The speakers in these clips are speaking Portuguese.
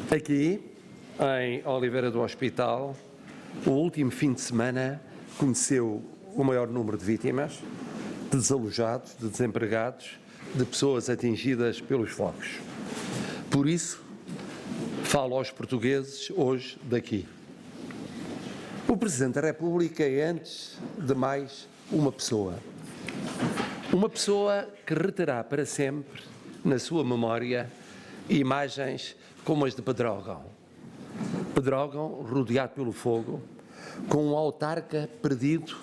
Aqui, em Oliveira do Hospital, o último fim de semana conheceu o maior número de vítimas, de desalojados, de desempregados, de pessoas atingidas pelos fogos. Por isso, falo aos portugueses hoje daqui. O Presidente da República é, antes de mais, uma pessoa. Uma pessoa que reterá para sempre, na sua memória, imagens como as de Pedrógão. Pedrógão, rodeado pelo fogo, com um autarca perdido,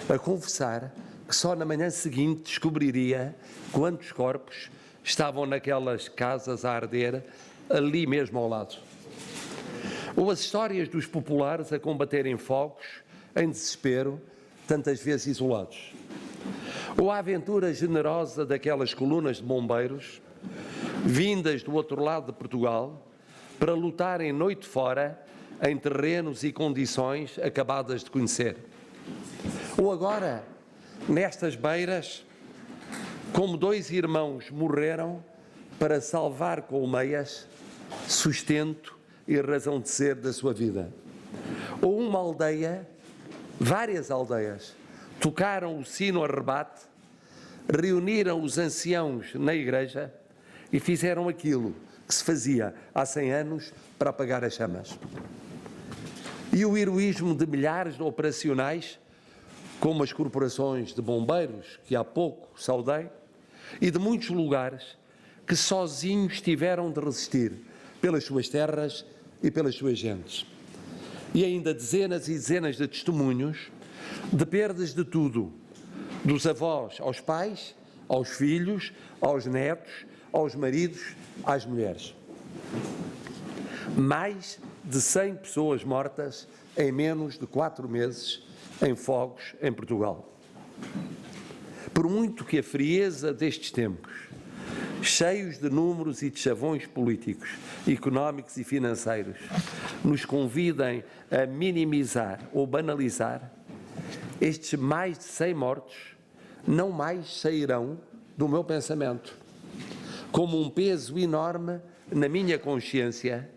a confessar que só na manhã seguinte descobriria quantos corpos estavam naquelas casas a arder, ali mesmo ao lado. Ou as histórias dos populares a combaterem fogos, em desespero, tantas vezes isolados. Ou a aventura generosa daquelas colunas de bombeiros, vindas do outro lado de Portugal, para lutarem noite fora em terrenos e condições acabadas de conhecer. Ou agora, nestas beiras, como dois irmãos morreram para salvar colmeias, sustento e razão de ser da sua vida. Ou uma aldeia, várias aldeias, tocaram o sino a rebate, reuniram os anciãos na igreja e fizeram aquilo que se fazia há 100 anos para apagar as chamas. E o heroísmo de milhares de operacionais, como as corporações de bombeiros, que há pouco saudei, e de muitos lugares que sozinhos tiveram de resistir pelas suas terras e pelas suas gentes. E ainda dezenas e dezenas de testemunhos de perdas de tudo, dos avós aos pais, aos filhos, aos netos, aos maridos, às mulheres. Mais de 100 pessoas mortas em menos de 4 meses em fogos em Portugal. Por muito que a frieza destes tempos, cheios de números e de chavões políticos, económicos e financeiros, nos convidem a minimizar ou banalizar, estes mais de 100 mortos não mais sairão do meu pensamento, como um peso enorme na minha consciência,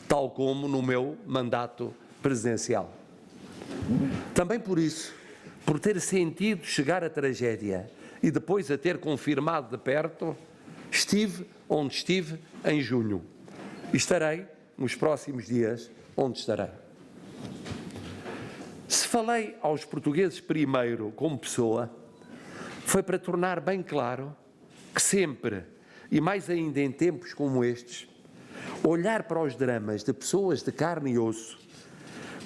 tal como no meu mandato presidencial. Também por isso, por ter sentido chegar à tragédia e depois a ter confirmado de perto, estive onde estive em junho e estarei nos próximos dias onde estarei. Se falei aos portugueses primeiro como pessoa, foi para tornar bem claro que sempre, e mais ainda em tempos como estes, olhar para os dramas de pessoas de carne e osso,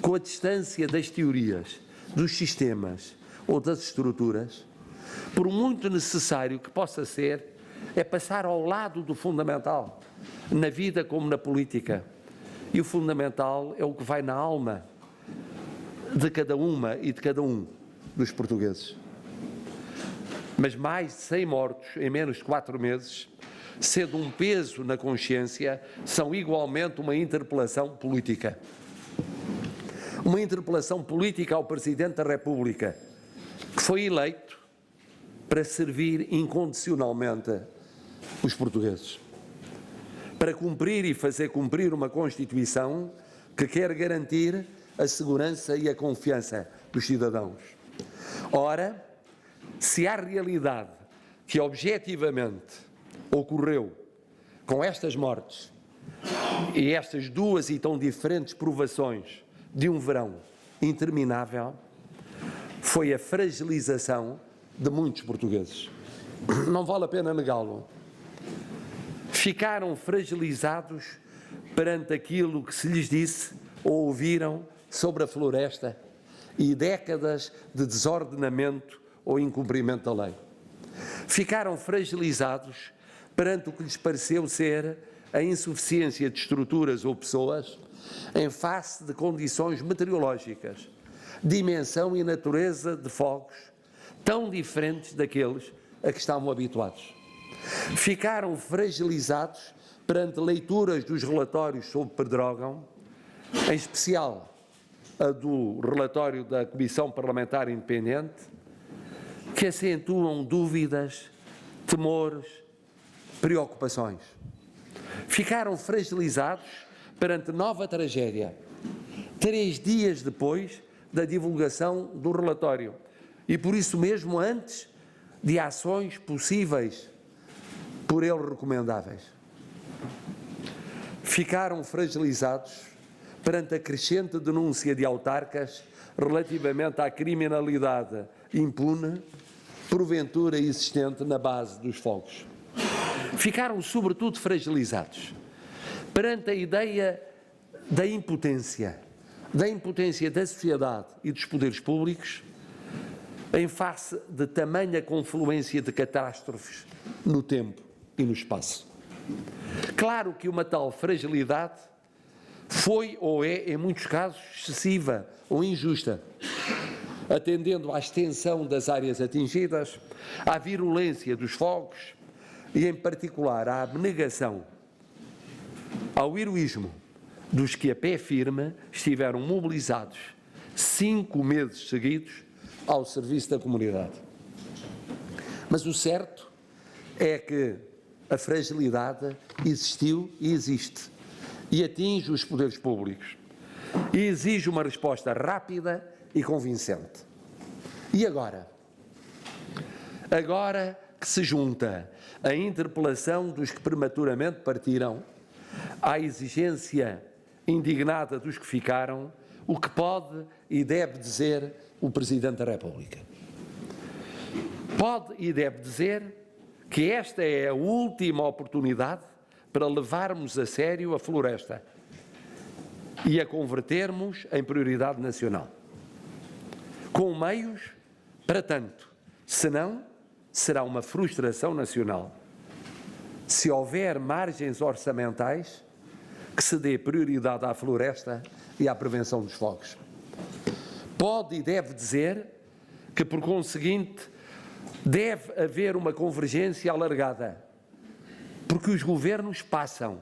com a distância das teorias, dos sistemas ou das estruturas, por muito necessário que possa ser, é passar ao lado do fundamental, na vida como na política. E o fundamental é o que vai na alma de cada uma e de cada um dos portugueses. Mas mais de 100 mortos em menos de 4 meses, sendo um peso na consciência, são igualmente uma interpelação política. Uma interpelação política ao Presidente da República, que foi eleito para servir incondicionalmente os portugueses, para cumprir e fazer cumprir uma Constituição que quer garantir a segurança e a confiança dos cidadãos. Ora, se há realidade que objetivamente ocorreu com estas mortes e estas duas e tão diferentes provações de um verão interminável, foi a fragilização de muitos portugueses. Não vale a pena negá-lo. Ficaram fragilizados perante aquilo que se lhes disse ou ouviram sobre a floresta e décadas de desordenamento ou incumprimento da lei. Ficaram fragilizados perante o que lhes pareceu ser a insuficiência de estruturas ou pessoas em face de condições meteorológicas, dimensão e natureza de fogos tão diferentes daqueles a que estavam habituados. Ficaram fragilizados perante leituras dos relatórios sobre Pedrógão, em especial a do relatório da Comissão Parlamentar Independente, que acentuam dúvidas, temores, preocupações. Ficaram fragilizados perante nova tragédia, 3 dias depois da divulgação do relatório e, por isso mesmo, antes de ações possíveis por ele recomendáveis. Ficaram fragilizados perante a crescente denúncia de autarcas relativamente à criminalidade impune, porventura existente na base dos fogos. Ficaram, sobretudo, fragilizados perante a ideia da impotência da sociedade e dos poderes públicos em face de tamanha confluência de catástrofes no tempo e no espaço. Claro que uma tal fragilidade foi ou é, em muitos casos, excessiva ou injusta, atendendo à extensão das áreas atingidas, à virulência dos fogos e, em particular, à abnegação, ao heroísmo dos que a pé firme estiveram mobilizados 5 meses seguidos ao serviço da comunidade. Mas o certo é que a fragilidade existiu e existe e atinge os poderes públicos e exige uma resposta rápida e convincente. E agora? Agora que se junta a interpelação dos que prematuramente partiram à exigência indignada dos que ficaram, o que pode e deve dizer o Presidente da República? Pode e deve dizer que esta é a última oportunidade para levarmos a sério a floresta e a convertermos em prioridade nacional, com meios para tanto, senão será uma frustração nacional. Se houver margens orçamentais, que se dê prioridade à floresta e à prevenção dos fogos. Pode e deve dizer que, por conseguinte, deve haver uma convergência alargada, porque os governos passam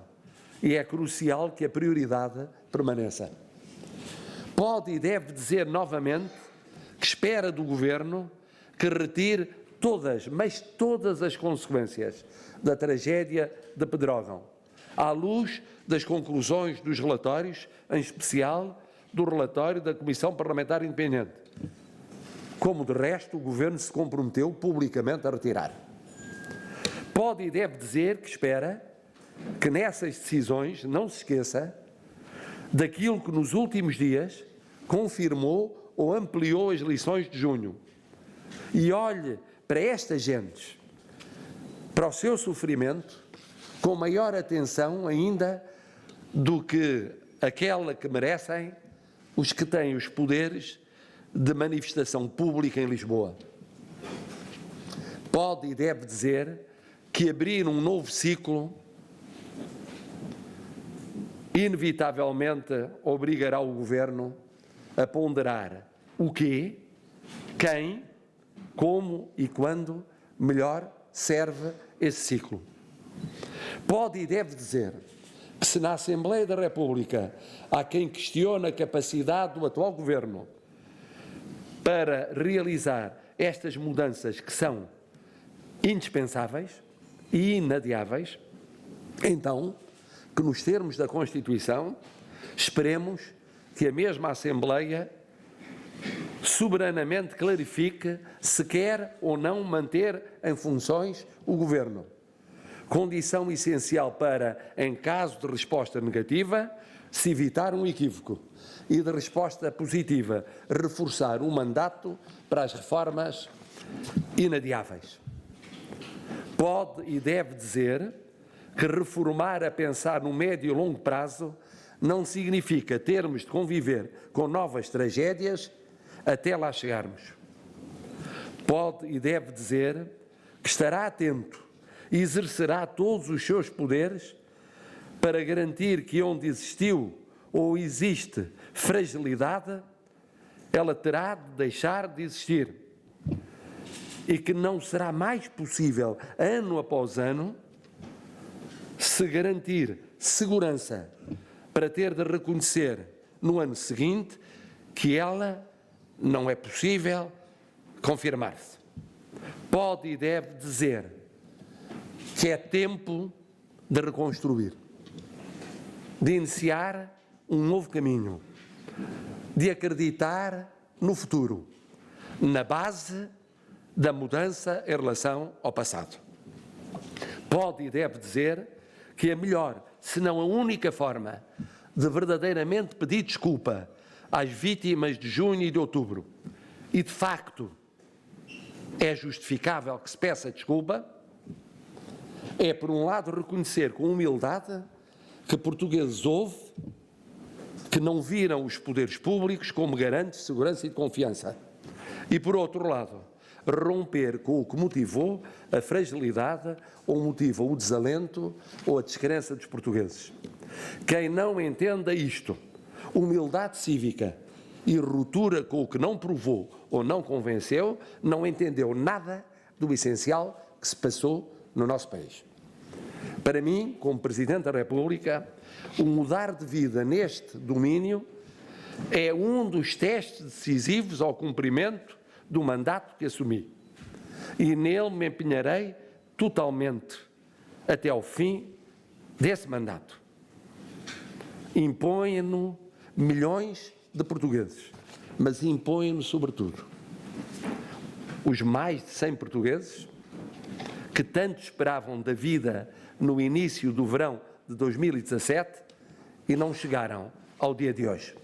e é crucial que a prioridade permaneça. Pode e deve dizer novamente que espera do Governo que retire todas, mas todas as consequências da tragédia de Pedrógão, à luz das conclusões dos relatórios, em especial do relatório da Comissão Parlamentar Independente, como de resto o Governo se comprometeu publicamente a retirar. Pode e deve dizer que espera que nessas decisões não se esqueça daquilo que nos últimos dias confirmou ou ampliou as lições de junho e olhe para estas gentes, para o seu sofrimento, com maior atenção ainda do que aquela que merecem os que têm os poderes de manifestação pública em Lisboa. Pode e deve dizer que abrir um novo ciclo inevitavelmente obrigará o Governo a ponderar o quê, quem, como e quando melhor serve esse ciclo. Pode e deve dizer que se na Assembleia da República há quem questione a capacidade do atual Governo para realizar estas mudanças que são indispensáveis e inadiáveis, então que nos termos da Constituição esperemos que a mesma Assembleia soberanamente clarifique se quer ou não manter em funções o Governo, condição essencial para, em caso de resposta negativa, se evitar um equívoco e de resposta positiva, reforçar o mandato para as reformas inadiáveis. Pode e deve dizer que reformar a pensar no médio e longo prazo não significa termos de conviver com novas tragédias até lá chegarmos. Pode e deve dizer que estará atento e exercerá todos os seus poderes para garantir que onde existiu ou existe fragilidade, ela terá de deixar de existir e que não será mais possível, ano após ano, se garantir segurança para ter de reconhecer no ano seguinte que ela não é possível confirmar-se. Pode e deve dizer que é tempo de reconstruir. de iniciar um novo caminho, de acreditar no futuro, na base da mudança em relação ao passado. Pode e deve dizer que a melhor, se não a única forma de verdadeiramente pedir desculpa às vítimas de junho e de outubro, e de facto é justificável que se peça desculpa, é, por um lado, reconhecer com humildade que portugueses houve que não viram os poderes públicos como garantes de segurança e de confiança. E, por outro lado, romper com o que motivou a fragilidade ou motiva o desalento ou a descrença dos portugueses. Quem não entenda isto, humildade cívica e ruptura com o que não provou ou não convenceu, não entendeu nada do essencial que se passou no nosso país. Para mim, como Presidente da República, o mudar de vida neste domínio é um dos testes decisivos ao cumprimento do mandato que assumi. E nele me empenharei totalmente até ao fim desse mandato. Impõe-no milhões de portugueses, mas impõe-no, sobretudo, os mais de 100 portugueses que tanto esperavam da vida no início do verão de 2017 e não chegaram ao dia de hoje.